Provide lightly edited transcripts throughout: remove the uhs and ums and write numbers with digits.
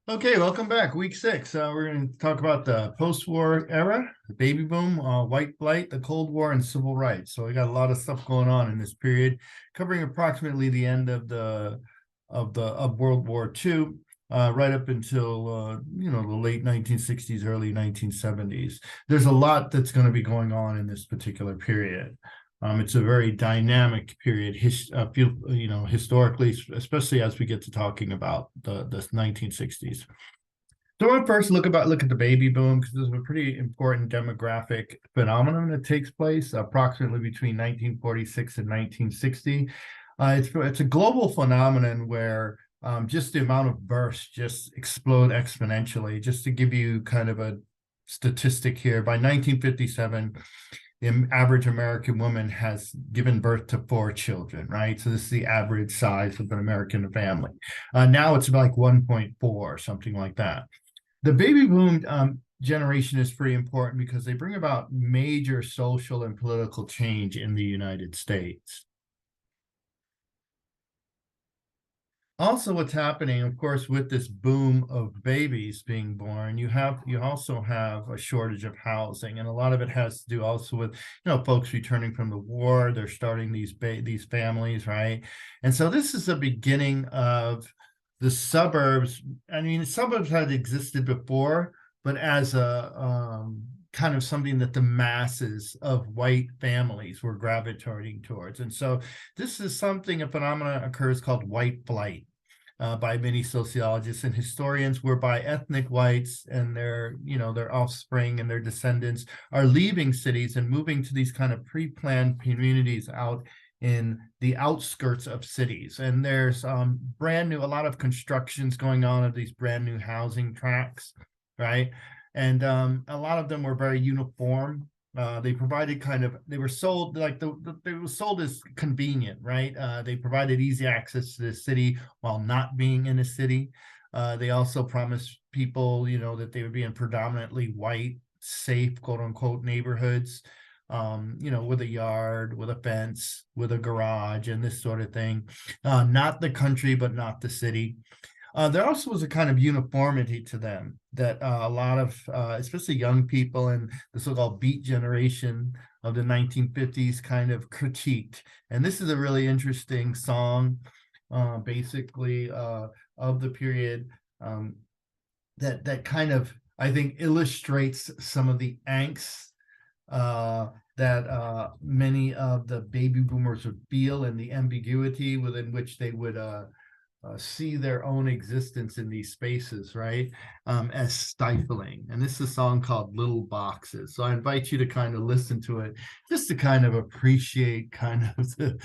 Okay, welcome back. Week 6. We're going to talk about the post-war era, the baby boom, white flight, the Cold War, and civil rights. So we got a lot of stuff going on in this period, covering approximately the end of World War II, right up until the late 1960s, early 1970s. There's a lot that's going to be going on in this particular period. It's a very dynamic period, historically, especially as we get to talking about the 1960s. So I want to first look at the baby boom because this is a pretty important demographic phenomenon that takes place approximately between 1946 and 1960. It's a global phenomenon where just the amount of births just explode exponentially. Just to give you kind of a statistic here, by 1957, the average American woman has given birth to 4 children, right? So this is the average size of an American family. Now it's like 1.4, something like that. The baby boom generation is pretty important because they bring about major social and political change in the United States. Also, what's happening, of course, with this boom of babies being born, you also have a shortage of housing, and a lot of it has to do also with folks returning from the war. They're starting these families, right? And so this is the beginning of the suburbs. I mean, the suburbs had existed before, but as a kind of something that the masses of white families were gravitating towards. And so this is a phenomenon occurs called white flight by many sociologists and historians, whereby ethnic whites and their offspring and their descendants are leaving cities and moving to these kind of pre-planned communities out in the outskirts of cities. And there's a lot of constructions going on of these brand new housing tracts, right? And a lot of them were very uniform. They provided they were sold they were sold as convenient, right? They provided easy access to the city while not being in a city. They also promised people, that they would be in predominantly white, safe, quote unquote, neighborhoods, with a yard, with a fence, with a garage, and this sort of thing. Not the country, but not the city. There also was a kind of uniformity to them that a lot of, especially young people and the so-called beat generation of the 1950s kind of critiqued. And this is a really interesting song, basically, of the period that kind of, I think, illustrates some of the angst that many of the baby boomers would feel, and the ambiguity within which they would see their own existence in these spaces, right, as stifling. And this is a song called Little Boxes. So I invite you to kind of listen to it, just to kind of appreciate kind of the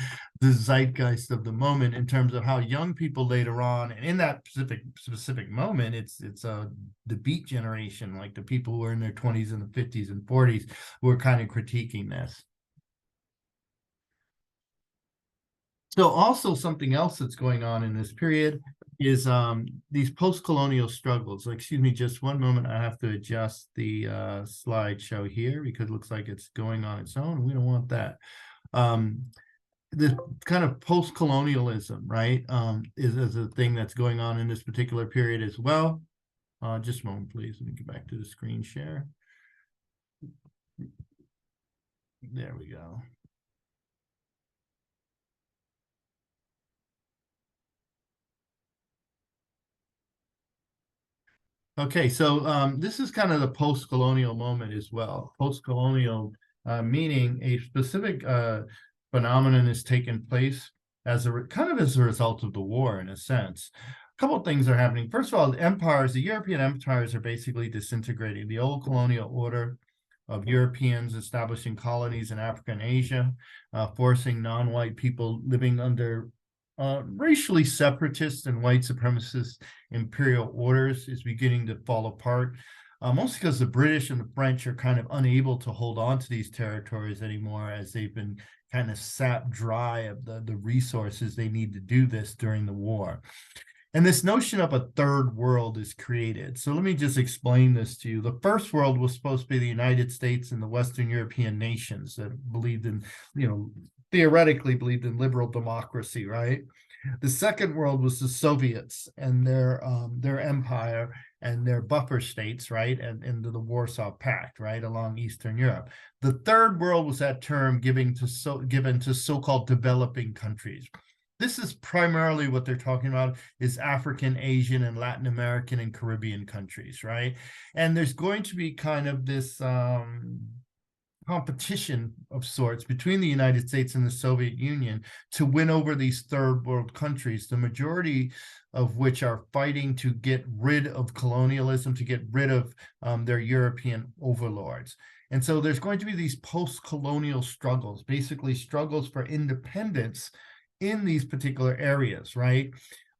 zeitgeist of the moment in terms of how young people later on, and in that specific moment, it's the beat generation, like the people who are in their 20s and the 50s and 40s, who are kind of critiquing this. So also something else that's going on in this period is these post-colonial struggles. Excuse me, just one moment. I have to adjust the slideshow here because it looks like it's going on its own. We don't want that. This kind of post-colonialism, right, is a thing that's going on in this particular period as well. Just a moment, please. Let me get back to the screen share. There we go. Okay, so this is kind of the post-colonial moment as well. Post-colonial meaning a specific phenomenon is taking place as a result of the war, in a sense. A couple of things are happening. First of all, the European empires are basically disintegrating. The old colonial order of Europeans establishing colonies in Africa and Asia, forcing non-white people living under racially separatist and white supremacist imperial orders is beginning to fall apart, mostly because the British and the French are kind of unable to hold on to these territories anymore, as they've been kind of sapped dry of the resources they need to do this during the war. And this notion of a third world is created. So let me just explain this to you. The first world was supposed to be the United States and the Western European nations that believed in, theoretically believed in liberal democracy, right? The second world was the Soviets and their empire and their buffer states, right, and into the Warsaw Pact, right, along Eastern Europe. The third world was that term given to so-called developing countries. This is primarily what they're talking about is African, Asian, and Latin American and Caribbean countries, right? And there's going to be kind of this competition of sorts between the United States and the Soviet Union to win over these third world countries, the majority of which are fighting to get rid of colonialism, to get rid of their European overlords. And so there's going to be these post-colonial struggles, basically struggles for independence in these particular areas, right?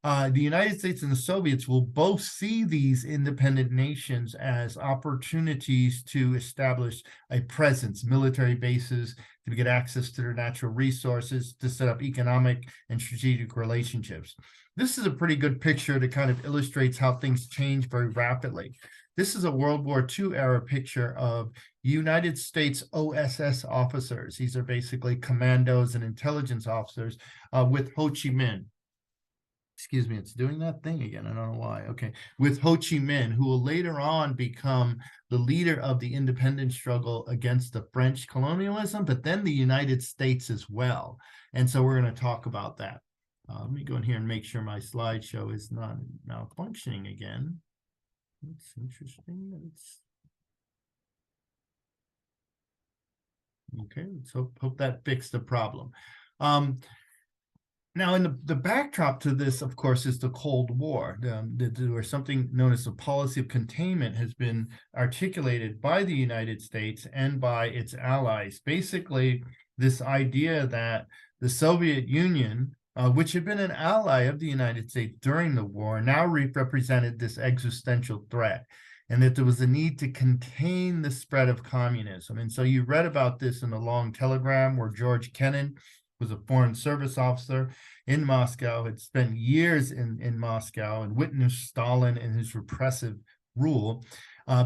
The United States and the Soviets will both see these independent nations as opportunities to establish a presence, military bases, to get access to their natural resources, to set up economic and strategic relationships. This is a pretty good picture that kind of illustrates how things change very rapidly. This is a World War II era picture of United States OSS officers. These are basically commandos and intelligence officers with Ho Chi Minh. Excuse me, it's doing that thing again. I don't know why. Okay, with Ho Chi Minh, who will later on become the leader of the independence struggle against the French colonialism, but then the United States as well. And so we're going to talk about that. Let me go in here and make sure my slideshow is not malfunctioning again. That's interesting. Okay, let's hope that fixed the problem. Now, in the backdrop to this, of course, is the Cold War, where something known as the policy of containment has been articulated by the United States and by its allies. Basically, this idea that the Soviet Union, which had been an ally of the United States during the war, now represented this existential threat, and that there was a need to contain the spread of communism. And so you read about this in the Long Telegram, where George Kennan was a foreign service officer in Moscow, had spent years in Moscow and witnessed Stalin and his repressive rule,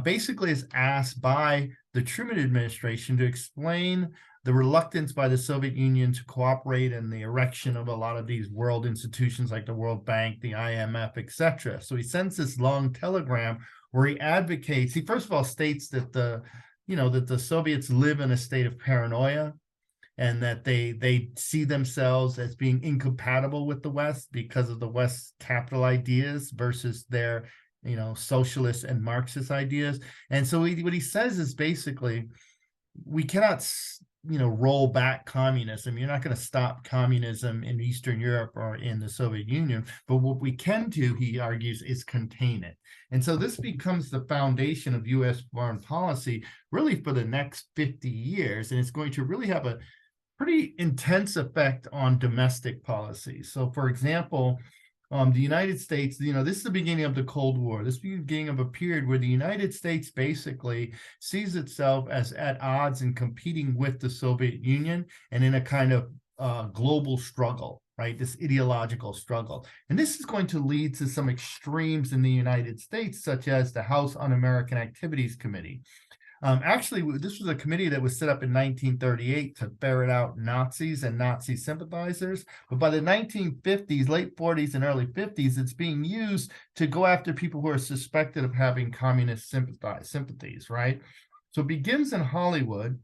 basically is asked by the Truman administration to explain the reluctance by the Soviet Union to cooperate in the erection of a lot of these world institutions like the World Bank, the IMF, etc. So he sends this long telegram where he advocates, he first of all states that the Soviets live in a state of paranoia, and that they see themselves as being incompatible with the West because of the West's capital ideas versus their, socialist and Marxist ideas. And so what he says is basically, we cannot, roll back communism. You're not going to stop communism in Eastern Europe or in the Soviet Union, but what we can do, he argues, is contain it. And so this becomes the foundation of U.S. foreign policy really for the next 50 years, and it's going to really have a pretty intense effect on domestic policy. So, for example, the United States, this is the beginning of the Cold War. This is the beginning of a period where the United States basically sees itself as at odds and competing with the Soviet Union and in a kind of global struggle, right? This ideological struggle. And this is going to lead to some extremes in the United States, such as the House Un-American Activities Committee. Actually, this was a committee that was set up in 1938 to ferret out Nazis and Nazi sympathizers. But by the 1950s, late 40s and early 50s, it's being used to go after people who are suspected of having communist sympathies, right? So it begins in Hollywood,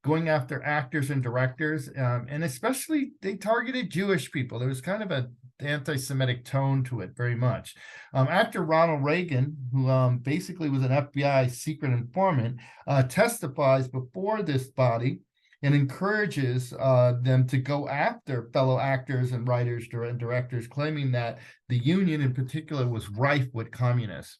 going after actors and directors, and especially they targeted Jewish people. There was kind of a anti-Semitic tone to it very much. Actor Ronald Reagan, who basically was an FBI secret informant, testifies before this body and encourages them to go after fellow actors and writers and directors, claiming that the Union in particular was rife with communists.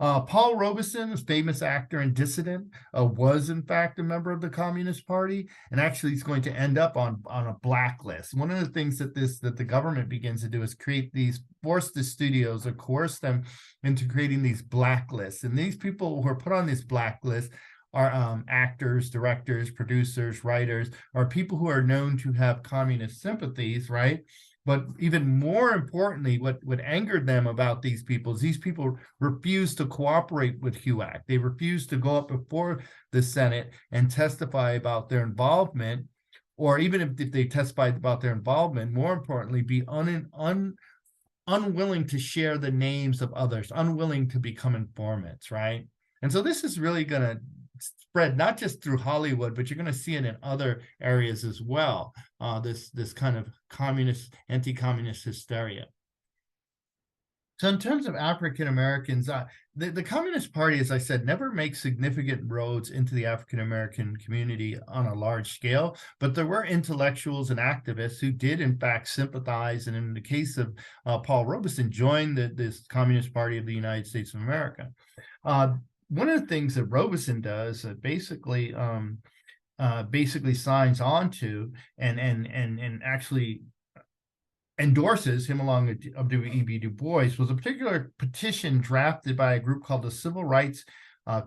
Paul Robeson, a famous actor and dissident, was in fact a member of the Communist Party, and actually is going to end up on a blacklist. One of the things that the government begins to do is force the studios or coerce them into creating these blacklists. And these people who are put on this blacklist are actors, directors, producers, writers, are people who are known to have communist sympathies, right? But even more importantly, what angered them about these people is these people refused to cooperate with HUAC. They refused to go up before the Senate and testify about their involvement or even if they testify about their involvement, more importantly, be unwilling to share the names of others, unwilling to become informants, right? And so this is really going to spread not just through Hollywood, but you're going to see it in other areas as well. This kind of communist, anti-communist hysteria. So in terms of African Americans, the Communist Party, as I said, never makes significant roads into the African American community on a large scale, but there were intellectuals and activists who did in fact sympathize, and in the case of Paul Robeson, joined this Communist Party of the United States of America. One of the things that Robeson does, basically signs on to and actually endorses him along with W.E.B. Du Bois, was a particular petition drafted by a group called the Civil Rights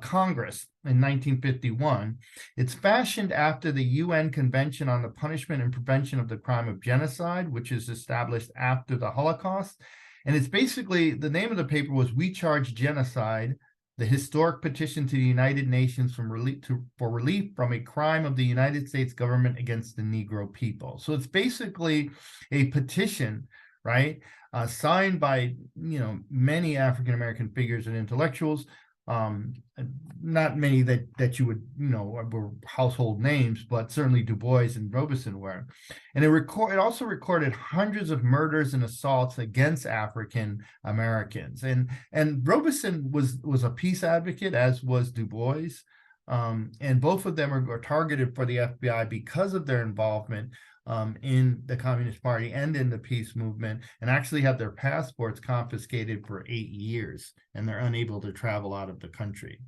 Congress in 1951. It's fashioned after the UN Convention on the Punishment and Prevention of the Crime of Genocide, which is established after the Holocaust. And it's basically, the name of the paper was "We Charge Genocide, the historic petition to the United Nations for relief from a crime of the United States government against the Negro people." So it's basically a petition, right, signed by many African American figures and intellectuals. Not many that you would were household names, but certainly Du Bois and Robeson were. And it also recorded hundreds of murders and assaults against African Americans. And Robeson was a peace advocate, as was Du Bois. And both of them are targeted for the FBI because of their involvement in the Communist Party and in the peace movement, and actually have their passports confiscated for 8 years, and they're unable to travel out of the country.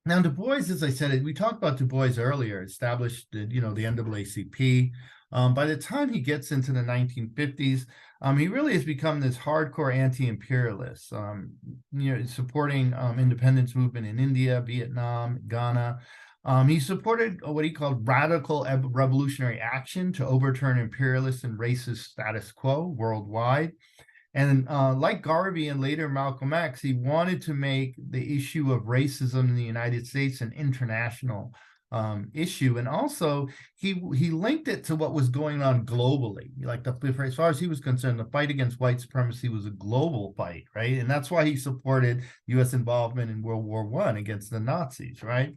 Now, Du Bois, as I said, we talked about Du Bois earlier, established the NAACP. By the time he gets into the 1950s, he really has become this hardcore anti-imperialist, supporting independence movement in India, Vietnam, Ghana. He supported what he called radical revolutionary action to overturn imperialist and racist status quo worldwide. And like Garvey and later Malcolm X, he wanted to make the issue of racism in the United States an international issue. And also, he linked it to what was going on globally. Like as far as he was concerned, the fight against white supremacy was a global fight, right? And that's why he supported U.S. involvement in World War I against the Nazis, right?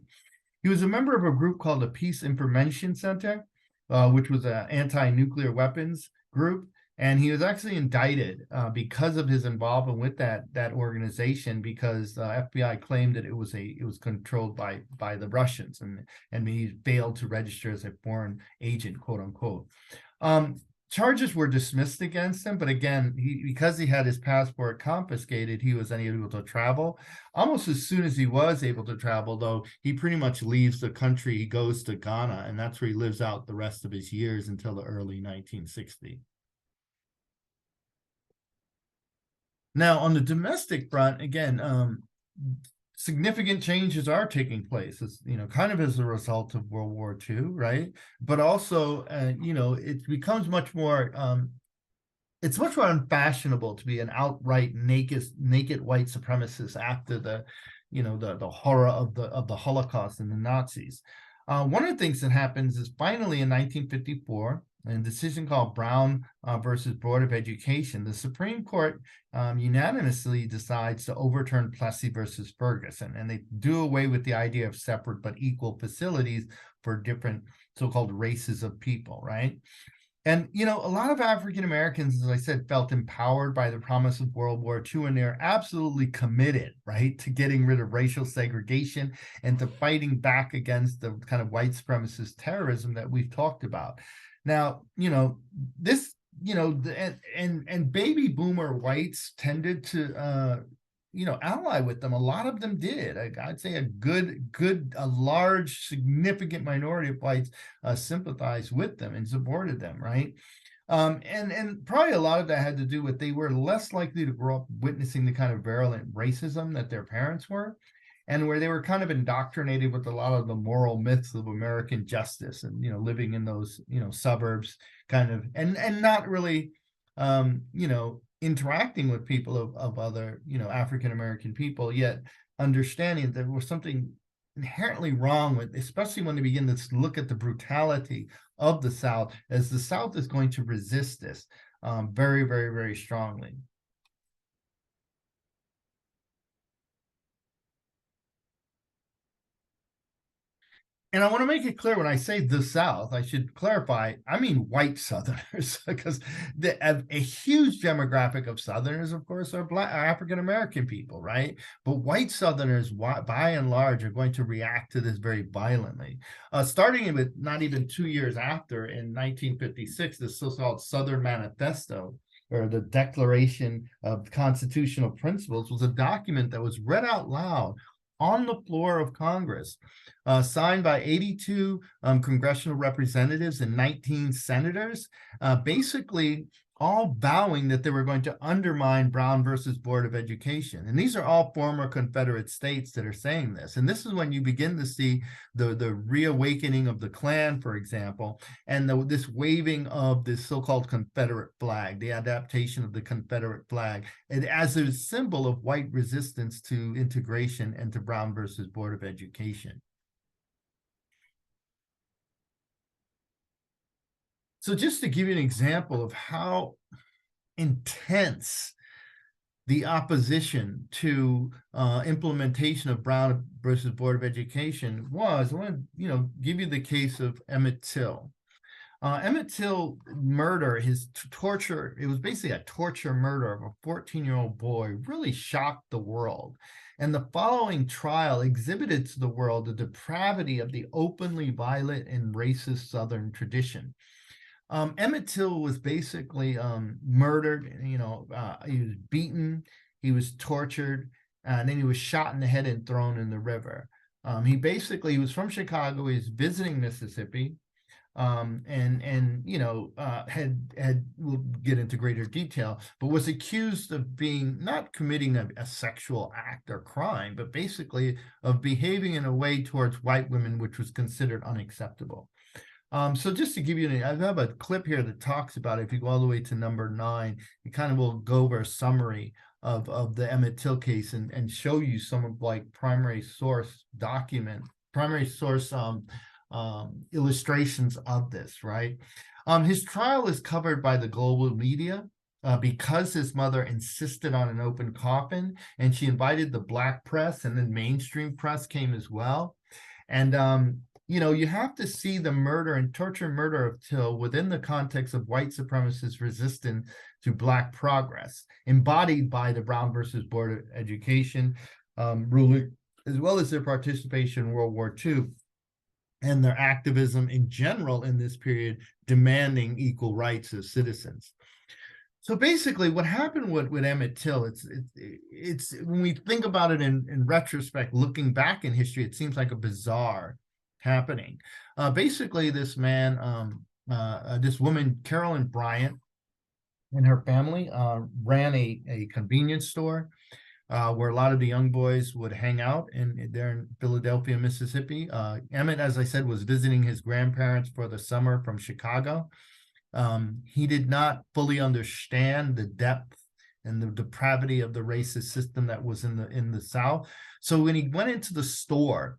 He was a member of a group called the Peace Information Center, which was an anti-nuclear weapons group. And he was actually indicted because of his involvement with that organization, because FBI claimed that it was controlled by the Russians, and he failed to register as a foreign agent, quote unquote. Charges were dismissed against him, but again, because he had his passport confiscated, he was unable to travel. Almost as soon as he was able to travel, though, he pretty much leaves the country. He goes to Ghana, and that's where he lives out the rest of his years until the early 1960s. Now, on the domestic front, again, significant changes are taking place. It's, kind of as a result of World War II, right? But also, it becomes much more, it's much more unfashionable to be an outright naked white supremacist after the horror of the Holocaust and the Nazis. One of the things that happens is finally in 1954, in a decision called Brown versus Board of Education, the Supreme Court unanimously decides to overturn Plessy versus Ferguson, and they do away with the idea of separate but equal facilities for different so-called races of people, right? And, a lot of African Americans, as I said, felt empowered by the promise of World War II, and they're absolutely committed, right, to getting rid of racial segregation and to fighting back against the kind of white supremacist terrorism that we've talked about. Now, this, and baby boomer whites tended to, ally with them. A lot of them did. I'd say a large, significant minority of whites sympathized with them and supported them, right? And probably a lot of that had to do with they were less likely to grow up witnessing the kind of virulent racism that their parents were, and where they were kind of indoctrinated with a lot of the moral myths of American justice, and living in those suburbs, kind of, and not really interacting with people of other African American people, yet understanding that there was something inherently wrong with, especially when they begin to look at the brutality of the South, as the South is going to resist this very, very, very strongly. And I want to make it clear when I say the South, I should clarify, I mean white Southerners, because a huge demographic of Southerners, of course, are Black, African American people, right? But white Southerners, by and large, are going to react to this very violently. Starting with not even 2 years after, in 1956, the so-called Southern Manifesto, or the Declaration of Constitutional Principles, was a document that was read out loud on the floor of Congress, signed by 82 congressional representatives and 19 senators, basically all vowing that they were going to undermine Brown versus Board of Education. And these are all former Confederate states that are saying this. And this is when you begin to see the reawakening of the Klan, for example, and this waving of this so-called Confederate flag, the adaptation of the Confederate flag, and as a symbol of white resistance to integration and to Brown versus Board of Education. So just to give you an example of how intense the opposition to implementation of Brown versus Board of Education was, I want to give you the case of Emmett Till. Emmett Till murder, his torture, it was basically a torture murder of a 14-year-old boy, really shocked the world. And the following trial exhibited to the world the depravity of the openly violent and racist Southern tradition. Emmett Till was basically murdered. He was beaten, he was tortured, and then he was shot in the head and thrown in the river. He was from Chicago. He was visiting Mississippi, we'll get into greater detail, but was accused of not committing a sexual act or crime, but basically of behaving in a way towards white women which was considered unacceptable. So just to give you I have a clip here that talks about it. If you go all the way to number 9, it kind of will go over a summary of the Emmett Till case and show you some of primary source illustrations of this, right? His trial is covered by the global media because his mother insisted on an open coffin, and she invited the Black press, and then mainstream press came as well. And you have to see the murder and torture murder of Till within the context of white supremacists' resistance to Black progress, embodied by the Brown versus Board of Education ruling, as well as their participation in World War II and their activism in general in this period, demanding equal rights as citizens. So basically, what happened with Emmett Till, it's when we think about it in retrospect, looking back in history, it seems like a bizarre happening. Basically, this this woman, Carolyn Bryant, and her family ran a convenience store where a lot of the young boys would hang out there in Philadelphia, Mississippi. Emmett, as I said, was visiting his grandparents for the summer from Chicago. He did not fully understand the depth and the depravity of the racist system that was in the South. So when he went into the store,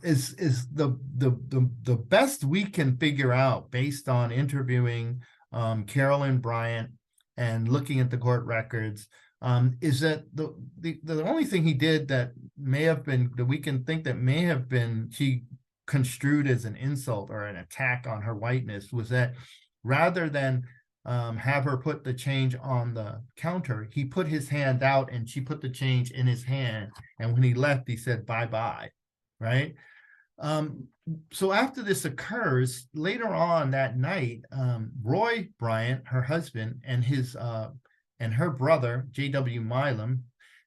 is the best we can figure out based on interviewing Carolyn Bryant and looking at the court records, is that the only thing he did that we can think that may have been she construed as an insult or an attack on her whiteness was that rather than have her put the change on the counter, he put his hand out and she put the change in his hand, and when he left, he said bye-bye. Right. So after this occurs, later on that night, Roy Bryant, her husband, and her brother, J.W. Milam,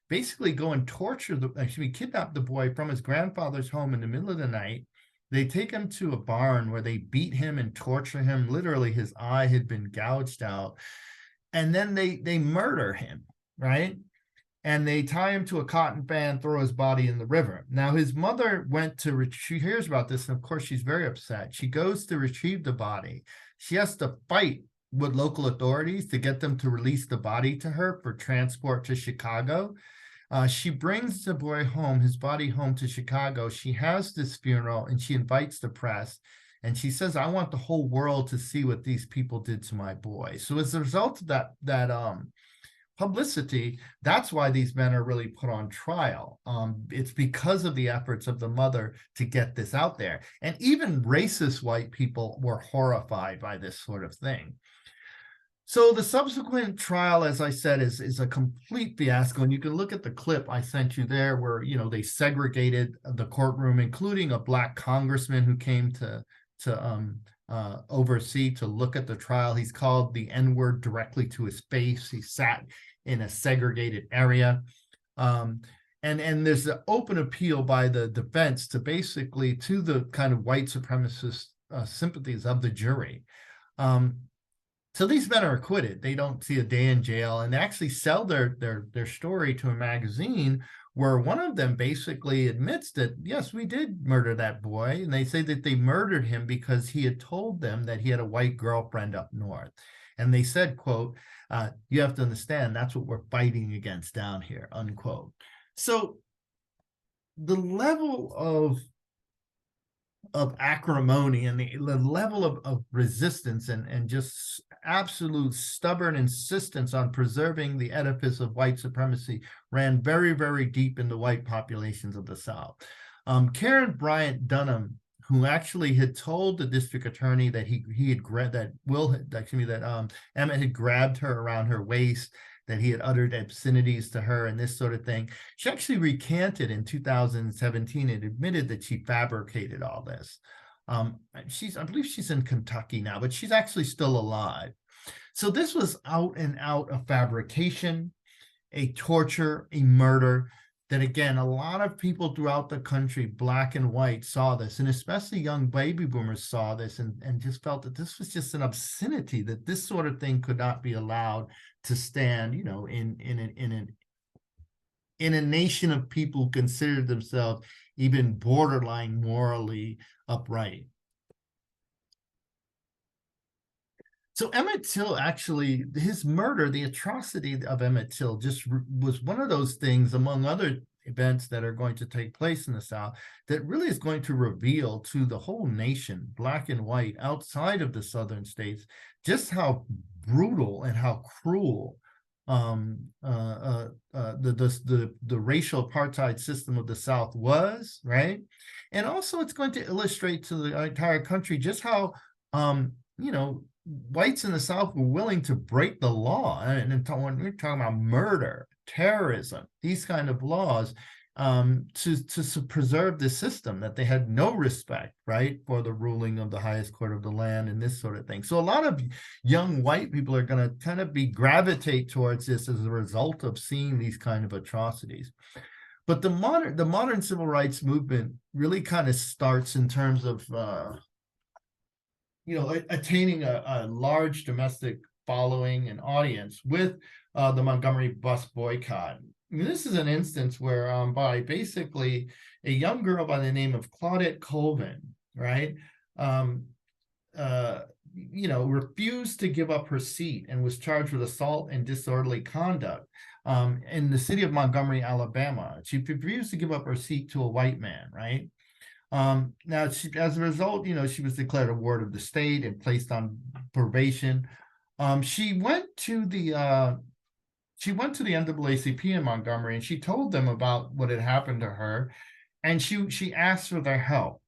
basically go and kidnap the boy from his grandfather's home in the middle of the night. They take him to a barn where they beat him and torture him. Literally, his eye had been gouged out. And then they murder him, right? And they tie him to a cotton fan, throw his body in the river. Now, his mother she hears about this, and of course, she's very upset. She goes to retrieve the body. She has to fight with local authorities to get them to release the body to her for transport to Chicago. She brings the boy home, his body home to Chicago. She has this funeral and she invites the press. And she says, I want the whole world to see what these people did to my boy. So as a result of that publicity, that's why these men are really put on trial. It's because of the efforts of the mother to get this out there. And even racist white people were horrified by this sort of thing. So the subsequent trial, as I said, is a complete fiasco. And you can look at the clip I sent you there where, you know, they segregated the courtroom, including a black congressman who came to oversee, to look at the trial. He's called the N-word directly to his face. He sat in a segregated area. And there's an open appeal by the defense to basically to the kind of white supremacist sympathies of the jury. So these men are acquitted. They don't see a day in jail, and they actually sell their story to a magazine where one of them basically admits that, yes, we did murder that boy. And they say that they murdered him because he had told them that he had a white girlfriend up north. And they said, quote, you have to understand, that's what we're fighting against down here, unquote. So the level of acrimony and the level of resistance and just absolute stubborn insistence on preserving the edifice of white supremacy ran very, very deep in the white populations of the South. Karen Bryant Dunham, who actually had told the district attorney that Emmett had grabbed her around her waist, that he had uttered obscenities to her and this sort of thing. She actually recanted in 2017 and admitted that she fabricated all this. I believe she's in Kentucky now, but she's actually still alive. So this was out and out a fabrication, a torture, a murder, that again, a lot of people throughout the country, black and white, saw this, and especially young baby boomers saw this and just felt that this was just an obscenity, that this sort of thing could not be allowed to stand, you know, in a nation of people who considered themselves even borderline morally upright. So Emmett Till, actually, his murder, the atrocity of Emmett Till, just was one of those things, among other events that are going to take place in the South, that really is going to reveal to the whole nation, black and white, outside of the southern states, just how brutal and how cruel the racial apartheid system of the South was, right? And also it's going to illustrate to the entire country just how, you know, whites in the South were willing to break the law. And when we're talking about murder, terrorism, these kind of laws, to preserve the system, that they had no respect, right, for the ruling of the highest court of the land and this sort of thing. So a lot of young white people are going to kind of gravitate towards this as a result of seeing these kind of atrocities. But the modern civil rights movement really kind of starts in terms of you know, attaining a large domestic following and audience with the Montgomery bus boycott. I mean, this is an instance where by basically a young girl by the name of Claudette Colvin, right, you know, refused to give up her seat and was charged with assault and disorderly conduct in the city of Montgomery, Alabama. She refused to give up her seat to a white man, right? Now, as a result, you know, she was declared a ward of the state and placed on probation. She went to the NAACP in Montgomery, and she told them about what had happened to her, and she asked for their help.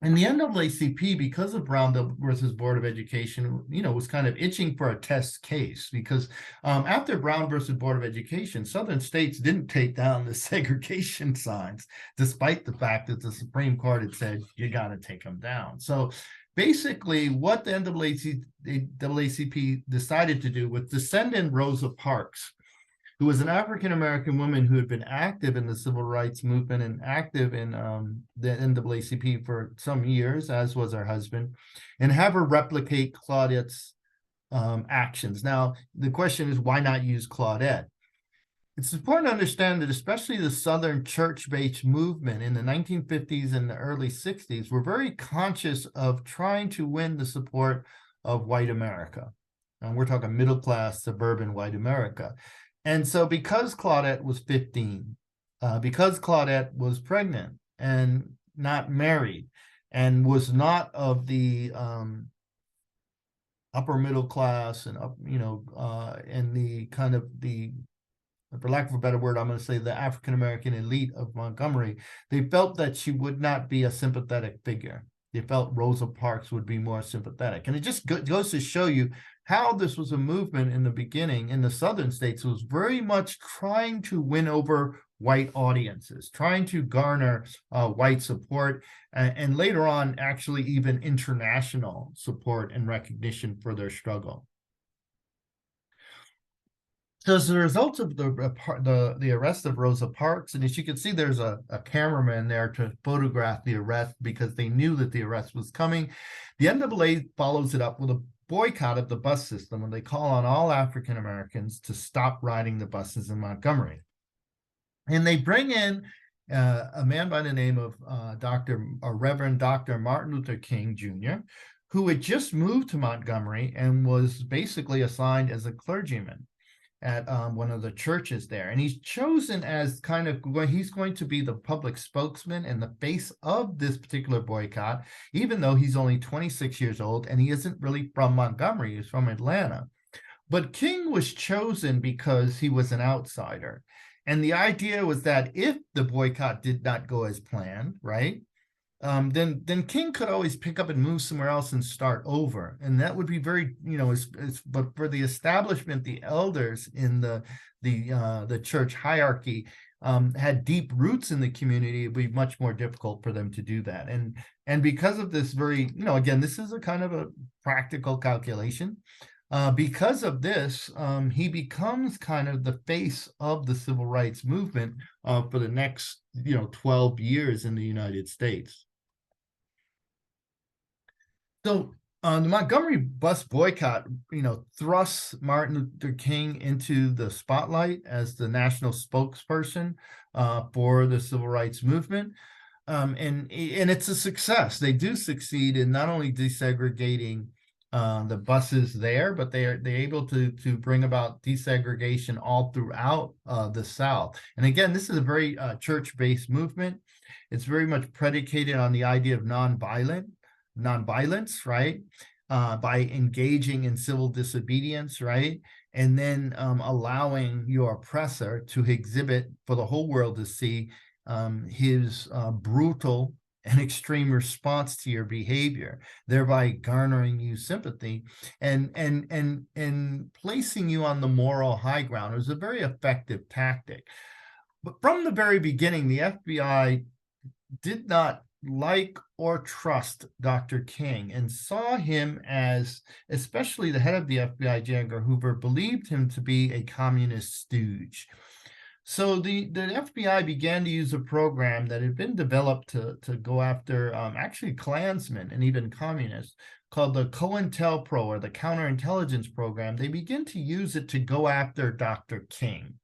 And the NAACP, because of Brown versus Board of Education, you know, was kind of itching for a test case, because after Brown versus Board of Education, Southern states didn't take down the segregation signs, despite the fact that the Supreme Court had said, you got to take them down. So basically what the NAACP decided to do was to send in Rosa Parks, who was an African-American woman who had been active in the civil rights movement and active in the NAACP for some years, as was her husband, and have her replicate Claudette's actions. Now, the question is, why not use Claudette? It's important to understand that especially the Southern church-based movement in the 1950s and the early 60s were very conscious of trying to win the support of white America. And we're talking middle-class, suburban white America. And so because Claudette was 15, because Claudette was pregnant and not married and was not of the upper middle class and and the kind of the, for lack of a better word, I'm going to say the African American elite of Montgomery, they felt that she would not be a sympathetic figure. They felt Rosa Parks would be more sympathetic. And it just goes to show you how this was a movement in the beginning in the southern states. It was very much trying to win over white audiences, trying to garner white support, and later on, actually even international support and recognition for their struggle. So as a result of the arrest of Rosa Parks, and as you can see, there's a cameraman there to photograph the arrest because they knew that the arrest was coming. The NAA follows it up with a boycott of the bus system, and they call on all African Americans to stop riding the buses in Montgomery. And they bring in a man by the name of Reverend Dr. Martin Luther King Jr., who had just moved to Montgomery and was basically assigned as a clergyman at one of the churches there. And he's chosen as he's going to be the public spokesman and the face of this particular boycott, even though he's only 26 years old and he isn't really from Montgomery, he's from Atlanta. But King was chosen because he was an outsider. And the idea was that if the boycott did not go as planned, right, then King could always pick up and move somewhere else and start over. And that would be very, but for the establishment, the elders in the church hierarchy had deep roots in the community, it would be much more difficult for them to do that. And because of this very, again, this is a kind of a practical calculation. Because of this, he becomes kind of the face of the civil rights movement for the next, 12 years in the United States. So the Montgomery bus boycott, thrusts Martin Luther King into the spotlight as the national spokesperson for the civil rights movement. And it's a success. They do succeed in not only desegregating the buses there, but they're able to bring about desegregation all throughout the South. And again, this is a very church-based movement. It's very much predicated on the idea of nonviolence, right? By engaging in civil disobedience, right? And then allowing your oppressor to exhibit for the whole world to see his brutal and extreme response to your behavior, thereby garnering you sympathy and placing you on the moral high ground. It was a very effective tactic. But from the very beginning, the FBI did not like or trust Dr. King and saw him as, especially the head of the FBI, J. Edgar Hoover, believed him to be a communist stooge. So the FBI began to use a program that had been developed to go after actually Klansmen and even communists, called the COINTELPRO, or the Counterintelligence Program. They begin to use it to go after Dr. King.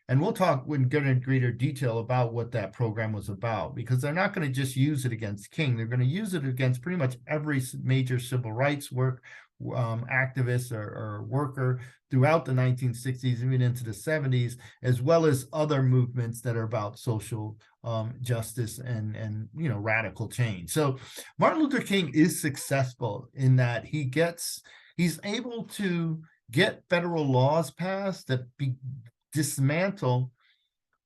And we'll talk in greater detail about what that program was about, because they're not going to just use it against King. They're going to use it against pretty much every major civil rights activist or worker throughout the 1960s, even into the 70s, as well as other movements that are about social justice and radical change. So Martin Luther King is successful in that he's able to get federal laws passed that dismantle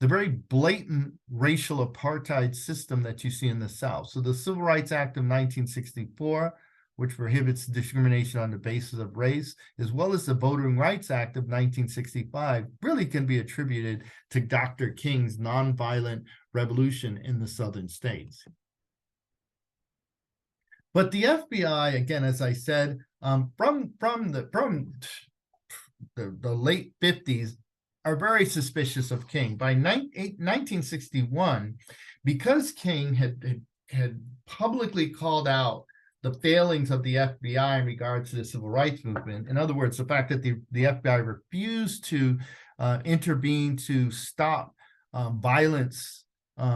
the very blatant racial apartheid system that you see in the South. So the Civil Rights Act of 1964, which prohibits discrimination on the basis of race, as well as the Voting Rights Act of 1965, really can be attributed to Dr. King's nonviolent revolution in the Southern states. But the FBI, again, as I said, from the late 50s, are very suspicious of King. By 1961, because King had publicly called out the failings of the FBI in regards to the civil rights movement, in other words, the fact that the FBI refused to intervene to stop violence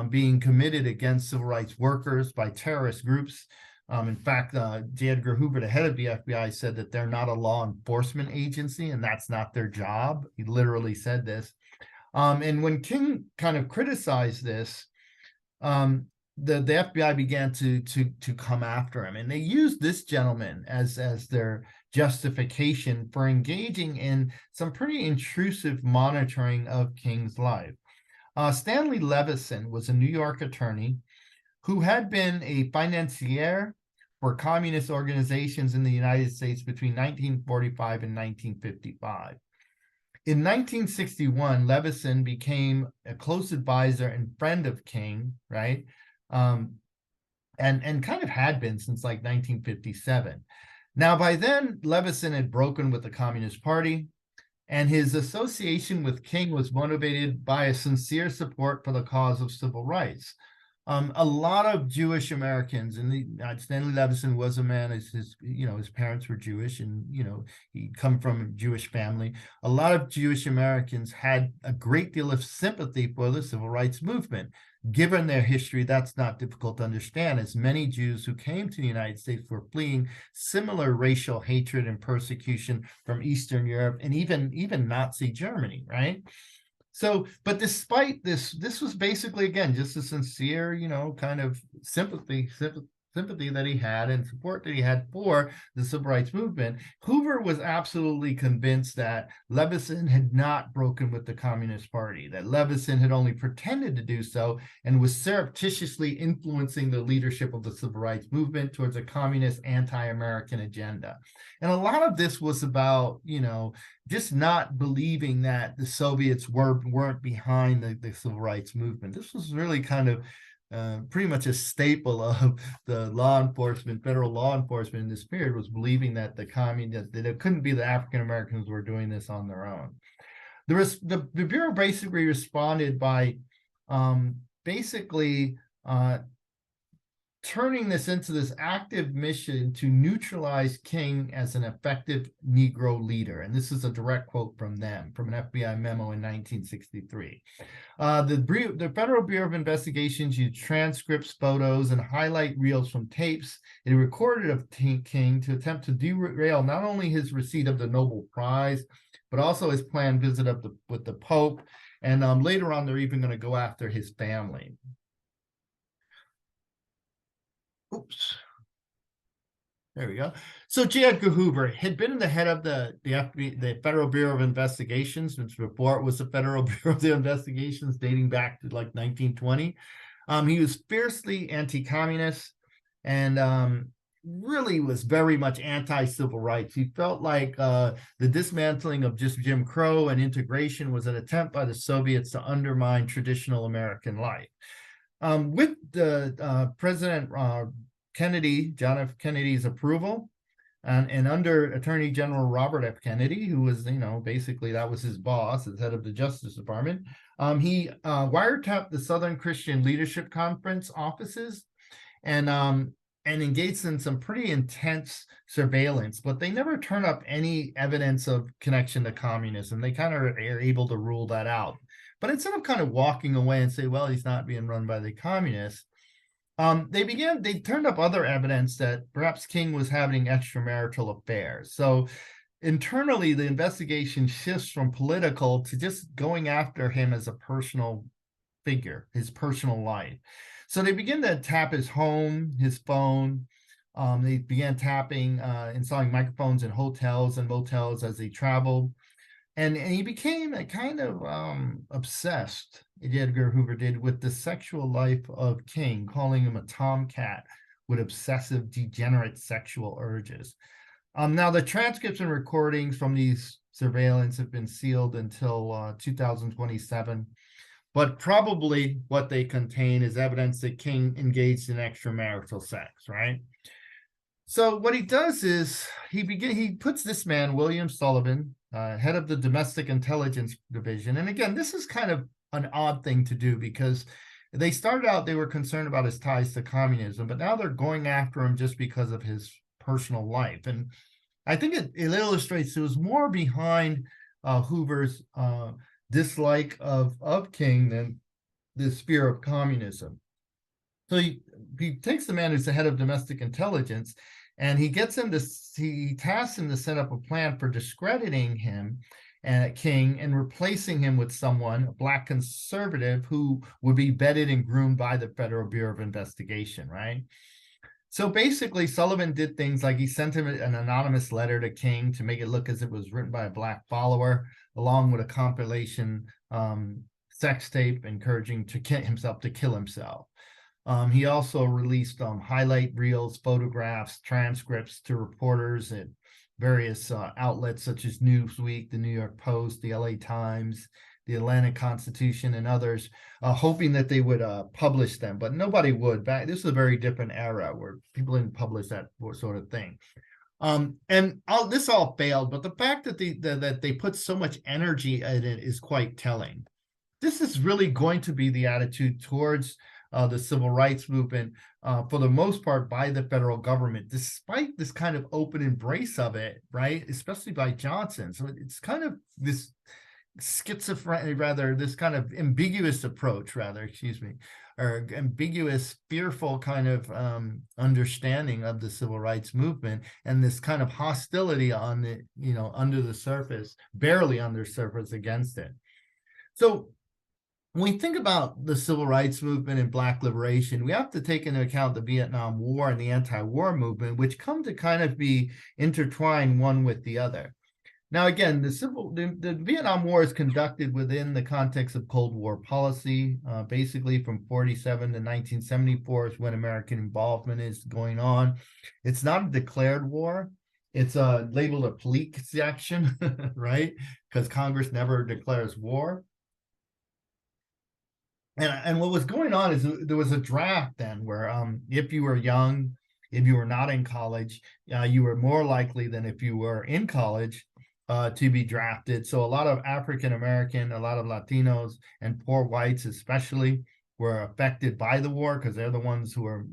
being committed against civil rights workers by terrorist groups, In fact, J. Edgar Hoover, the head of the FBI, said that they're not a law enforcement agency and that's not their job. He literally said this. And when King kind of criticized this, the FBI began to come after him, and they used this gentleman as their justification for engaging in some pretty intrusive monitoring of King's life. Stanley Levison was a New York attorney who had been a financier for communist organizations in the United States between 1945 and 1955. In 1961, Levison became a close advisor and friend of King, right? And kind of had been since like 1957. Now, by then, Levison had broken with the Communist Party, and his association with King was motivated by a sincere support for the cause of civil rights. A lot of Jewish Americans, and Stanley Levison was a man, his parents were Jewish, and he'd come from a Jewish family. A lot of Jewish Americans had a great deal of sympathy for the civil rights movement. Given their history, that's not difficult to understand, as many Jews who came to the United States were fleeing similar racial hatred and persecution from Eastern Europe and even Nazi Germany, right? So, but despite this was basically, again, just a sincere, kind of sympathy that he had and support that he had for the civil rights movement. Hoover was absolutely convinced that Levison had not broken with the Communist Party, that Levison had only pretended to do so and was surreptitiously influencing the leadership of the civil rights movement towards a communist anti-American agenda. And a lot of this was about, just not believing that the Soviets weren't behind the civil rights movement. This was really kind of pretty much a staple of the law enforcement, federal law enforcement in this period, was believing that that it couldn't be the African Americans who were doing this on their own. The Bureau basically responded by turning this into this active mission to neutralize King as an effective Negro leader. And this is a direct quote from them, from an FBI memo in 1963. The Federal Bureau of Investigations used transcripts, photos, and highlight reels from tapes it recorded of King to attempt to derail not only his receipt of the Nobel Prize, but also his planned visit with the Pope. And later on, they're even going to go after his family. Oops. There we go. So J. Edgar Hoover had been the head of the Federal Bureau of Investigations since before it was the Federal Bureau of Investigations, dating back to like 1920. He was fiercely anti-communist and really was very much anti-civil rights. He felt like the dismantling of just Jim Crow and integration was an attempt by the Soviets to undermine traditional American life. With the President Kennedy, John F. Kennedy's approval, and under Attorney General Robert F. Kennedy, who was, basically that was his boss as head of the Justice Department, he wiretapped the Southern Christian Leadership Conference offices and engaged in some pretty intense surveillance, but they never turn up any evidence of connection to communism. They kind of are able to rule that out. But instead of kind of walking away and say, well, he's not being run by the communists, they turned up other evidence that perhaps King was having extramarital affairs. So internally, the investigation shifts from political to just going after him as a personal figure, his personal life. So they begin to tap his home, his phone. They began tapping, installing microphones in hotels and motels as they traveled. And he became a kind of obsessed, Edgar Hoover did, with the sexual life of King, calling him a tomcat with obsessive, degenerate sexual urges. Now, the transcripts and recordings from these surveillance have been sealed until 2027, but probably what they contain is evidence that King engaged in extramarital sex, right? So what he does is he puts this man, William Sullivan, head of the Domestic Intelligence Division. And again, this is kind of an odd thing to do because they started out, they were concerned about his ties to communism, but now they're going after him just because of his personal life. And I think it illustrates there was more behind Hoover's dislike of King than this fear of communism. So he takes the man who's the head of domestic intelligence, and he tasks him to set up a plan for discrediting him and King and replacing him with someone, a black conservative, who would be vetted and groomed by the Federal Bureau of Investigation, right? So basically, Sullivan did things like he sent him an anonymous letter to King to make it look as if it was written by a black follower, along with a compilation sex tape encouraging himself to kill himself. He also released highlight reels, photographs, transcripts to reporters at various outlets such as Newsweek, the New York Post, the LA Times, the Atlanta Constitution, and others, hoping that they would publish them, but nobody would. This is a very different era where people didn't publish that sort of thing. This all failed, but the fact that they put so much energy in it is quite telling. This is really going to be the attitude towards the civil rights movement, for the most part, by the federal government, despite this kind of open embrace of it, right? Especially by Johnson. So it's kind of this schizophrenic, rather, this kind of ambiguous approach, rather, excuse me, or ambiguous, fearful kind of understanding of the civil rights movement, and this kind of hostility on the, under the surface, barely under the surface against it. So when we think about the civil rights movement and Black liberation, we have to take into account the Vietnam War and the anti-war movement, which come to kind of be intertwined one with the other. Now, again, the Vietnam War is conducted within the context of Cold War policy. Basically, from 47 to 1974 is when American involvement is going on. It's not a declared war. It's labeled a police action, right? Because Congress never declares war. And what was going on is there was a draft then where if you were young, if you were not in college, you were more likely than if you were in college to be drafted. So a lot of African American, a lot of Latinos, and poor whites especially were affected by the war, because they're the ones who are,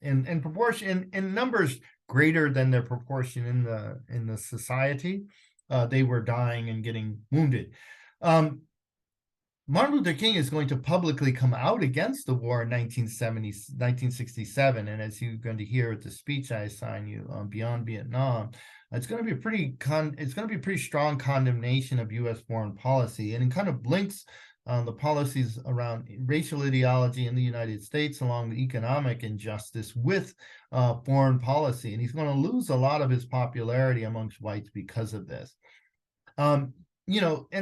in proportion, in numbers greater than their proportion in the society. They were dying and getting wounded. Martin Luther King is going to publicly come out against the war in 1967, and as you're going to hear at the speech I assign you on Beyond Vietnam, it's going to be a pretty strong condemnation of U.S. foreign policy, and it kind of links the policies around racial ideology in the United States, along with economic injustice, with foreign policy, and he's going to lose a lot of his popularity amongst whites because of this. And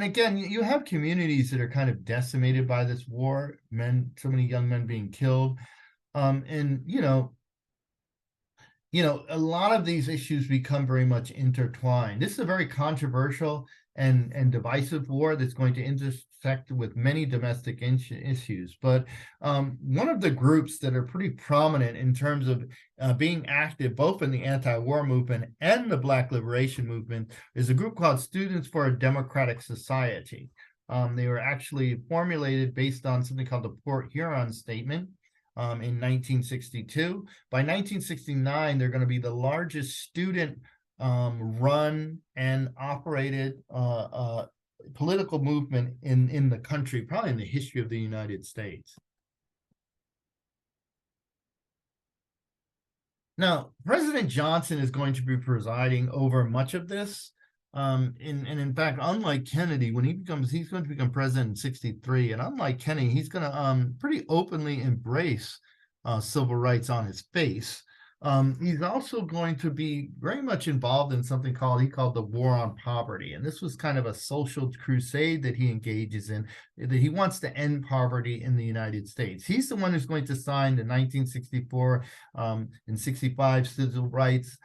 again, you have communities that are kind of decimated by this war, so many young men being killed. And a lot of these issues become very much intertwined. This is a very controversial and divisive war that's going to intersect with many domestic issues. But one of the groups that are pretty prominent in terms of being active both in the anti-war movement and the Black liberation movement is a group called Students for a Democratic Society. They were actually formulated based on something called the Port Huron Statement in 1962. By 1969, they're going to be the largest student run and operated political movement in the country, probably in the history of the United States. Now, President Johnson is going to be presiding over much of this. And in fact, unlike Kennedy, when he's going to become president in 63, and unlike Kennedy, he's going to pretty openly embrace civil rights on his face. He's also going to be very much involved in something he called the War on Poverty. And this was kind of a social crusade that he engages in, that he wants to end poverty in the United States. He's the one who's going to sign the 1964 and 65 civil rights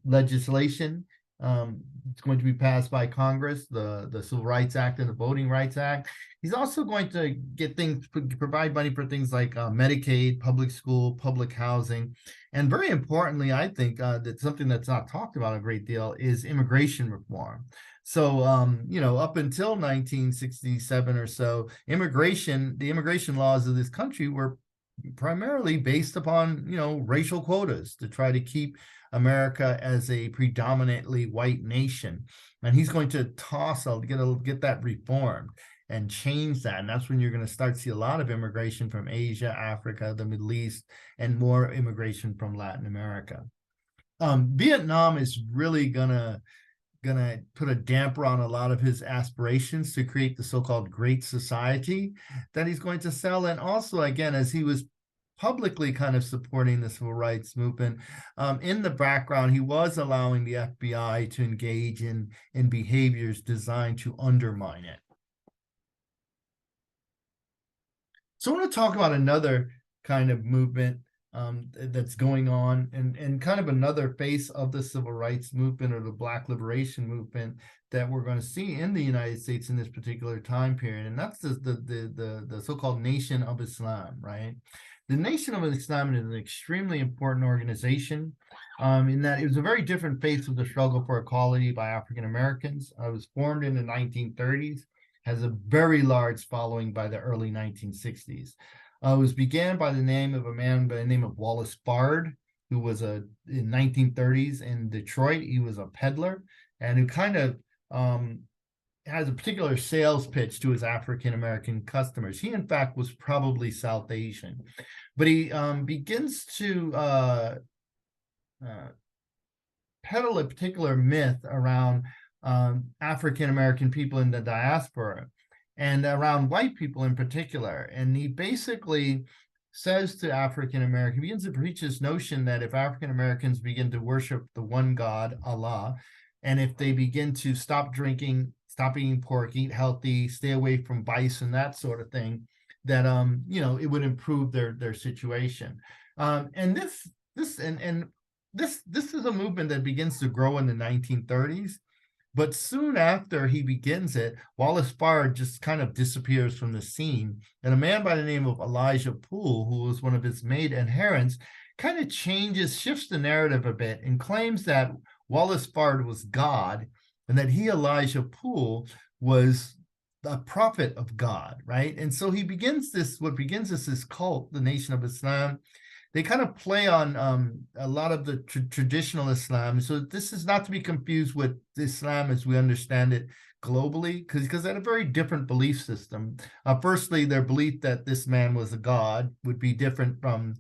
legislation. It's going to be passed by Congress, the Civil Rights Act and the Voting Rights Act. He's also going to provide money for things like Medicaid, public school, public housing. And very importantly, I think that something that's not talked about a great deal is immigration reform. So, up until 1967 or so, the immigration laws of this country were primarily based upon, racial quotas to try to keep America as a predominantly white nation. And he's going to get that reformed. and change that. And that's when you're going to start to see a lot of immigration from Asia, Africa, the Middle East, and more immigration from Latin America. Vietnam is really gonna put a damper on a lot of his aspirations to create the so-called Great Society that he's going to sell. And also, again, as he was publicly kind of supporting the civil rights movement, in the background, he was allowing the FBI to engage in behaviors designed to undermine it. So I want to talk about another kind of movement that's going on, and kind of another face of the civil rights movement or the Black liberation movement that we're going to see in the United States in this particular time period, and that's the so-called Nation of Islam, right? The Nation of Islam is an extremely important organization in that it was a very different face of the struggle for equality by African Americans. It was formed in the 1930s, has a very large following by the early 1960s. It was began by the name of a man by the name of Wallace Bard, who was in 1930s in Detroit. He was a peddler and who kind of has a particular sales pitch to his African American customers. He, in fact, was probably South Asian, but he begins to peddle a particular myth around African American people in the diaspora and around white people in particular. And he basically says to African Americans, he begins to preach this notion that if African Americans begin to worship the one God, Allah, and if they begin to stop drinking, stop eating pork, eat healthy, stay away from vice and that sort of thing, that it would improve their situation. And this is a movement that begins to grow in the 1930s. But soon after he begins it, Wallace Bard just kind of disappears from the scene. And a man by the name of Elijah Poole, who was one of his maid adherents, kind of shifts the narrative a bit and claims that Wallace Bard was God and that he, Elijah Poole, was a prophet of God, right? And so he begins this cult, the Nation of Islam. They kind of play on a lot of the traditional Islam. So this is not to be confused with Islam as we understand it globally, because they had a very different belief system. Firstly, their belief that this man was a god would be different from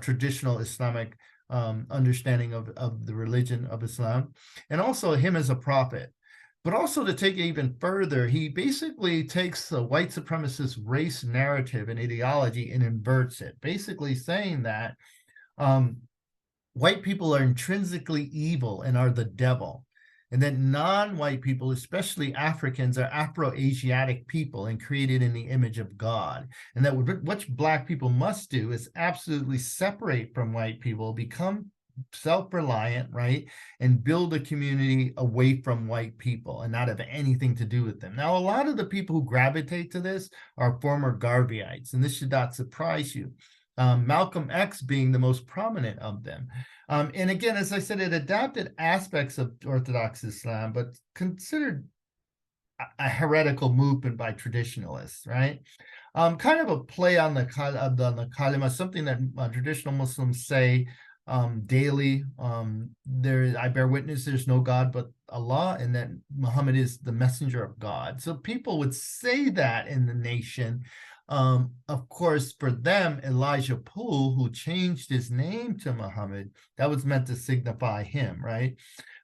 traditional Islamic understanding of the religion of Islam, and also him as a prophet. But also, to take it even further, he basically takes the white supremacist race narrative and ideology and inverts it, basically saying that white people are intrinsically evil and are the devil, and that non-white people, especially Africans, are Afro-Asiatic people and created in the image of God, and that what Black people must do is absolutely separate from white people, become self-reliant, right, and build a community away from white people and not have anything to do with them. Now, a lot of the people who gravitate to this are former Garveyites, and this should not surprise you. Malcolm X being the most prominent of them. And again, as I said, it adapted aspects of Orthodox Islam, but considered a heretical movement by traditionalists, right? Kind of a play on the kalima, something that traditional Muslims say daily. I bear witness there's no God but Allah, and that Muhammad is the messenger of God. So people would say that in the nation. Of course, for them, Elijah Poole, who changed his name to Muhammad, that was meant to signify him, right?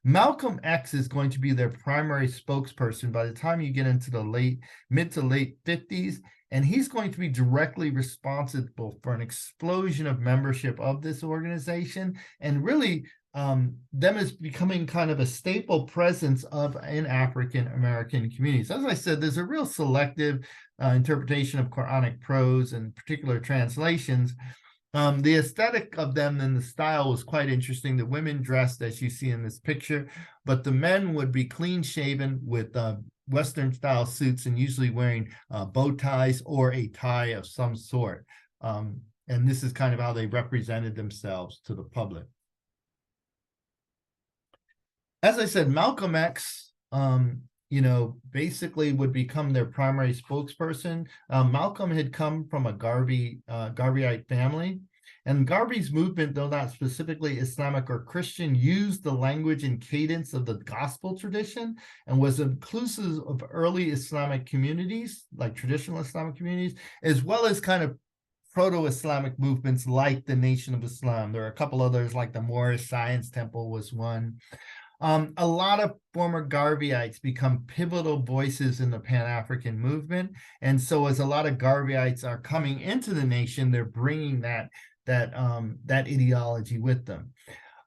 Malcolm X is going to be their primary spokesperson by the time you get into the mid to late 50s. And he's going to be directly responsible for an explosion of membership of this organization, and really them as becoming kind of a staple presence in African American communities. As I said, there's a real selective interpretation of Quranic prose and particular translations. The aesthetic of them and the style was quite interesting. The women dressed as you see in this picture, but the men would be clean shaven with Western style suits and usually wearing bow ties or a tie of some sort. And this is kind of how they represented themselves to the public. As I said, Malcolm X, basically would become their primary spokesperson. Malcolm had come from a Garveyite family, And Garvey's movement, though not specifically Islamic or Christian, used the language and cadence of the gospel tradition and was inclusive of early Islamic communities, like traditional Islamic communities, as well as kind of proto-Islamic movements like the Nation of Islam. There are a couple others, like the Moorish Science Temple was one. A lot of former Garveyites become pivotal voices in the Pan-African movement. And so as a lot of Garveyites are coming into the nation, they're bringing that ideology with them.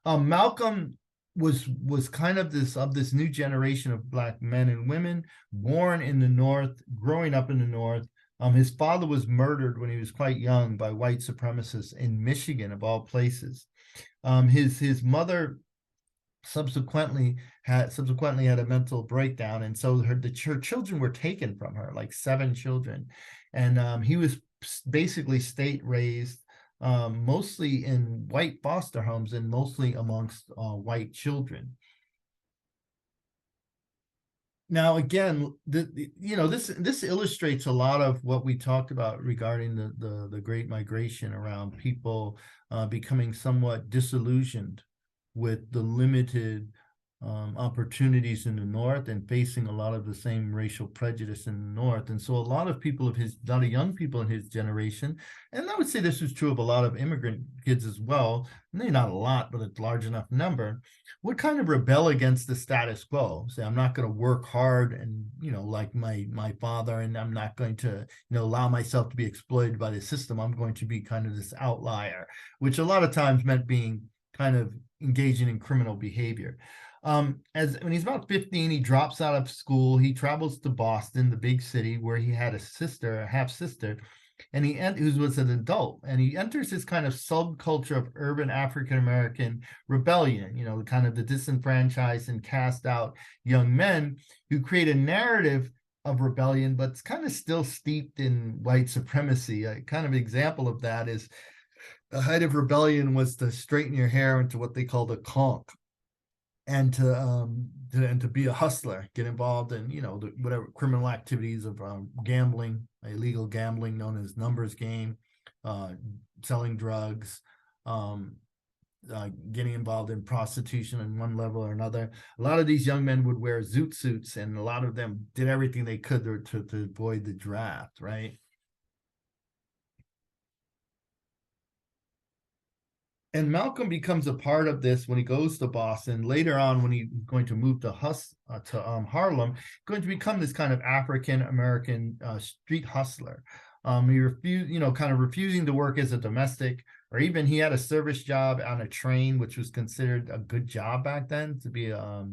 Malcolm was kind of this new generation of Black men and women born in the North, growing up in the North. His father was murdered when he was quite young by white supremacists in Michigan, of all places. His mother subsequently had a mental breakdown, and so her children were taken from her, like 7 children, and he was basically state raised, mostly in white foster homes and mostly amongst white children. Now, again, this illustrates a lot of what we talked about regarding the Great Migration, around people becoming somewhat disillusioned with the limited opportunities in the North and facing a lot of the same racial prejudice in the North. And so a lot of people a lot of young people in his generation, and I would say this is true of a lot of immigrant kids as well, maybe not a lot, but a large enough number, would kind of rebel against the status quo. Say, I'm not going to work hard and, like my father, and I'm not going to, allow myself to be exploited by the system. I'm going to be kind of this outlier, which a lot of times meant being kind of engaging in criminal behavior. As when he's about 15, he drops out of school. He travels to Boston, the big city, where he had a half sister, and who was an adult, and he enters this kind of subculture of urban African American rebellion. Kind of the disenfranchised and cast out young men who create a narrative of rebellion, but it's kind of still steeped in white supremacy. A kind of example of that is the height of rebellion was to straighten your hair into what they called a conch, and to be a hustler, get involved in whatever criminal activities of gambling, illegal gambling known as numbers game, selling drugs, getting involved in prostitution on one level or another. A lot of these young men would wear zoot suits, and a lot of them did everything they could to avoid the draft, right? And Malcolm becomes a part of this when he goes to Boston. Later on, when he's going to move to Harlem, going to become this kind of African American street hustler. He refusing to work as a domestic, or even he had a service job on a train, which was considered a good job back then, to be to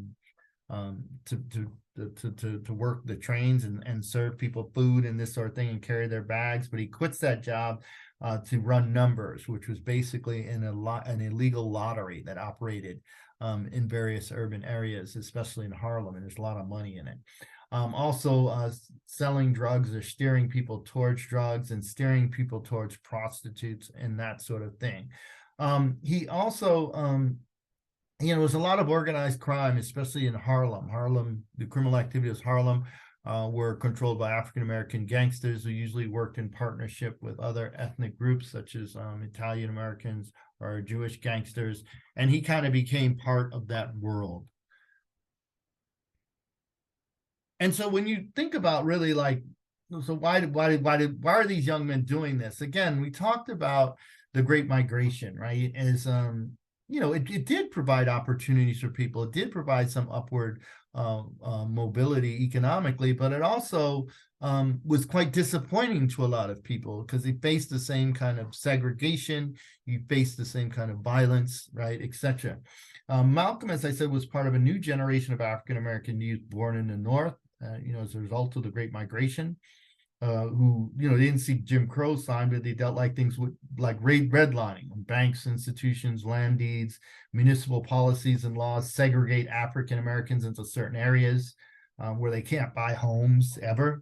work the trains and serve people food and this sort of thing and carry their bags. But he quits that job to run numbers, which was basically an illegal lottery that operated in various urban areas, especially in Harlem, and there's a lot of money in it. Also selling drugs, or steering people towards drugs and steering people towards prostitutes and that sort of thing. He also there's a lot of organized crime, especially in Harlem. The criminal activities of Harlem were controlled by African-American gangsters who usually worked in partnership with other ethnic groups, such as Italian Americans or Jewish gangsters. And he kind of became part of that world. And so when you think about really so why are these young men doing this? Again, we talked about the Great Migration, right? As it did provide opportunities for people. It did provide some upward mobility economically, but it also was quite disappointing to a lot of people because they faced the same kind of segregation, you faced the same kind of violence, right, etc. Malcolm, as I said, was part of a new generation of African American youth born in the North, as a result of the Great Migration. Who they didn't see Jim Crow sign, but they dealt things with redlining, banks, institutions, land deeds, municipal policies and laws segregate African Americans into certain areas where they can't buy homes ever.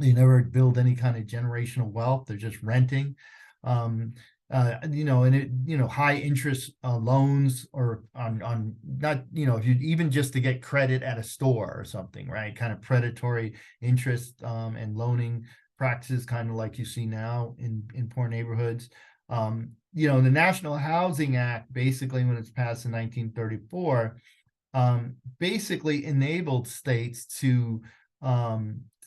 They never build any kind of generational wealth. They're just renting. High interest loans, or on not, if you even just to get credit at a store or something, right? Kind of predatory interest and loaning practices, kind of like you see now in poor neighborhoods. the National Housing Act, basically when it's passed in 1934, basically enabled states to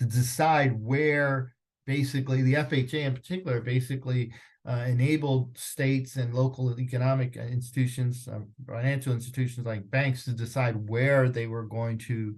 decide where, basically the FHA in particular basically enabled states and local economic institutions, financial institutions like banks, to decide where they were going to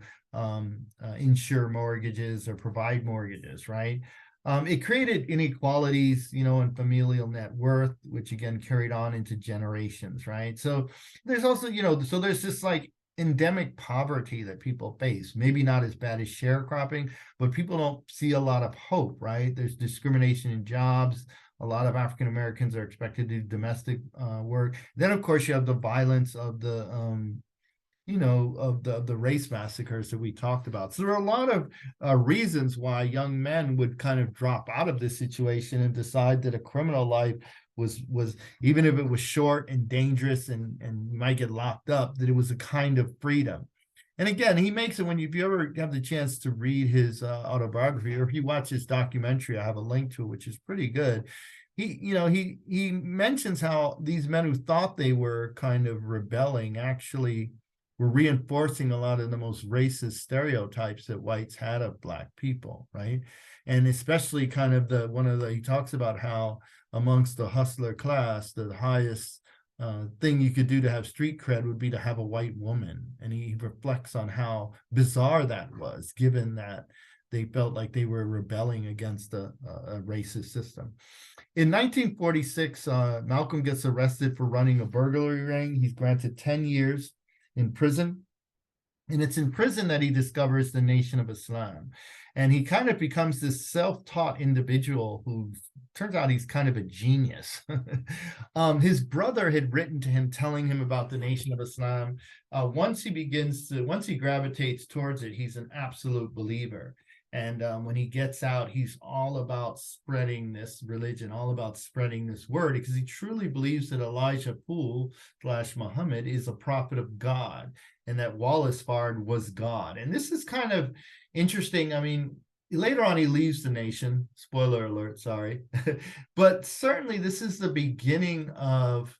insure mortgages or provide mortgages, right? It created inequalities, in familial net worth, which again carried on into generations, right? So there's also, so there's this like endemic poverty that people face. Maybe not as bad as sharecropping, but people don't see a lot of hope, right? There's discrimination in jobs. A lot of African Americans are expected to do domestic work. Then, of course, you have the violence of the of the race massacres that we talked about. So there are a lot of reasons why young men would kind of drop out of this situation and decide that a criminal life was even if it was short and dangerous and you might get locked up, that it was a kind of freedom. And again, he makes it, if you ever have the chance to read his autobiography, or if you watch his documentary, I have a link to it, which is pretty good. He mentions how these men who thought they were kind of rebelling actually were reinforcing a lot of the most racist stereotypes that whites had of Black people, right? And especially kind of he talks about how amongst the hustler class, the highest thing you could do to have street cred would be to have a white woman. And he reflects on how bizarre that was, given that they felt like they were rebelling against a racist system. In 1946, Malcolm gets arrested for running a burglary ring. He's granted 10 years in prison. And it's in prison that he discovers the Nation of Islam. And he kind of becomes this self-taught individual who turns out he's kind of a genius. His brother had written to him telling him about the Nation of Islam. Once he gravitates towards it, he's an absolute believer. And when he gets out, he's all about spreading this religion, all about spreading this word, because he truly believes that Elijah Poole / Muhammad is a prophet of God, and that Wallace Fard was God. And this is kind of interesting. I mean, later on, he leaves the nation. Spoiler alert, sorry. But certainly this is the beginning of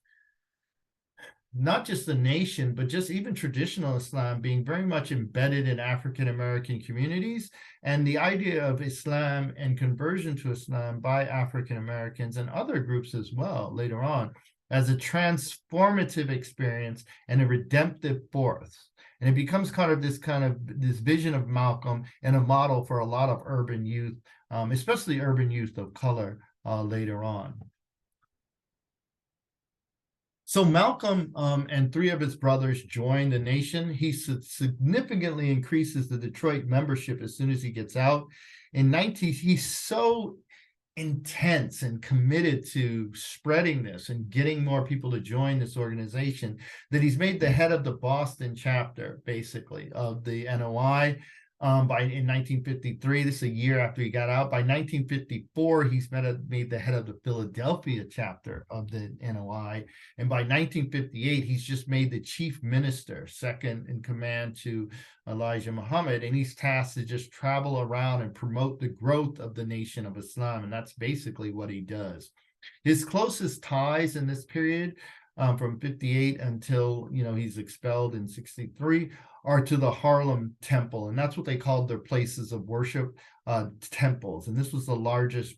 not just the nation, but just even traditional Islam being very much embedded in African American communities, and the idea of Islam and conversion to Islam by African Americans and other groups as well later on as a transformative experience and a redemptive force. And it becomes kind of this vision of Malcolm and a model for a lot of urban youth, especially urban youth of color later on. So Malcolm and 3 of his brothers joined the nation. He significantly increases the Detroit membership as soon as he gets out. He's so intense and committed to spreading this and getting more people to join this organization that he's made the head of the Boston chapter, basically, of the NOI. In 1953, this is a year after he got out. By 1954, he's made the head of the Philadelphia chapter of the NOI. And by 1958, he's just made the chief minister, second in command to Elijah Muhammad. And he's tasked to just travel around and promote the growth of the Nation of Islam. And that's basically what he does. His closest ties in this period, from 58 until he's expelled in 63, are to the Harlem Temple, and that's what they called their places of worship, temples. And this was the largest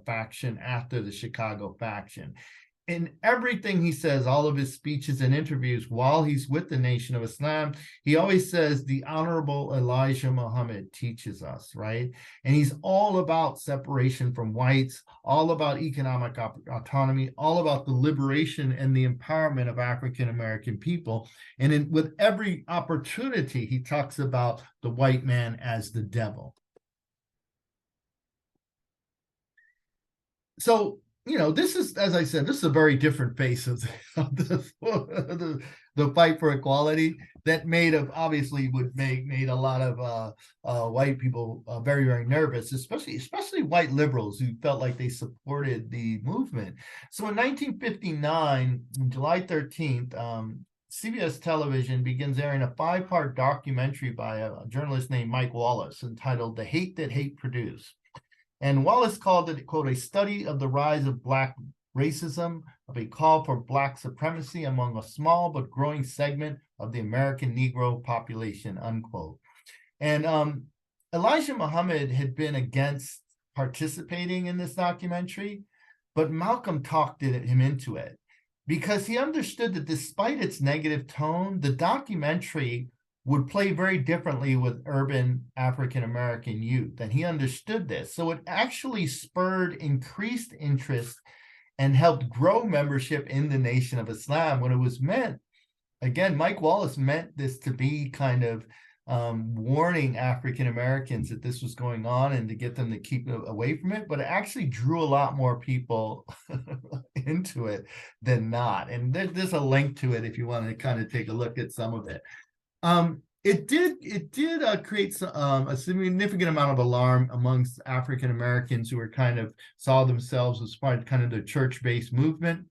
faction after the Chicago faction. In everything he says, all of his speeches and interviews while he's with the Nation of Islam, he always says the Honorable Elijah Muhammad teaches us, right? And he's all about separation from whites, all about economic autonomy, all about the liberation and the empowerment of African American people. And with every opportunity, he talks about the white man as the devil. So, this is, as I said, this is a very different face of the fight for equality that made a lot of white people very, very nervous, especially white liberals who felt like they supported the movement. So in 1959, on July 13th, CBS television begins airing a 5-part documentary by a journalist named Mike Wallace entitled "The Hate That Hate Produced." And Wallace called it, quote, "a study of the rise of Black racism, of a call for Black supremacy among a small but growing segment of the American Negro population, unquote. And Elijah Muhammad had been against participating in this documentary, but Malcolm talked him into it because he understood that despite its negative tone, the documentary would play very differently with urban African American youth. And he understood this. So it actually spurred increased interest and helped grow membership in the Nation of Islam when it was meant. Again, Mike Wallace meant this to be kind of warning African Americans that this was going on and to get them to keep away from it, but it actually drew a lot more people into it than not. And there's a link to it if you want to kind of take a look at some of it. It did create a significant amount of alarm amongst African Americans who were kind of saw themselves as part of kind of the church-based movement,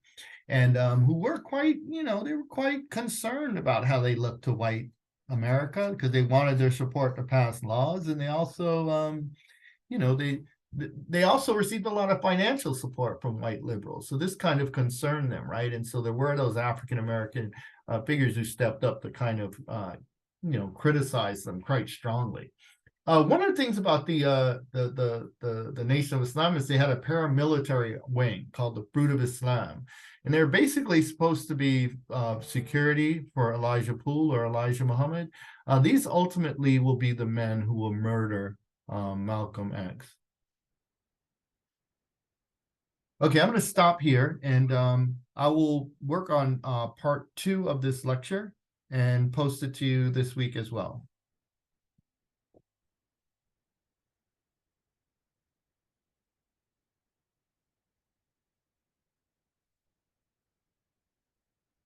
and who were quite, they were quite concerned about how they looked to white America because they wanted their support to pass laws, and they also, they also received a lot of financial support from white liberals. So this kind of concerned them, right? And so there were those African American figures who stepped up to kind of, criticize them quite strongly. One of the things about the Nation of Islam is they had a paramilitary wing called the Fruit of Islam. And they're basically supposed to be security for Elijah Poole or Elijah Muhammad. These ultimately will be the men who will murder Malcolm X. Okay, I'm going to stop here, and I will work on part 2 of this lecture and post it to you this week as well.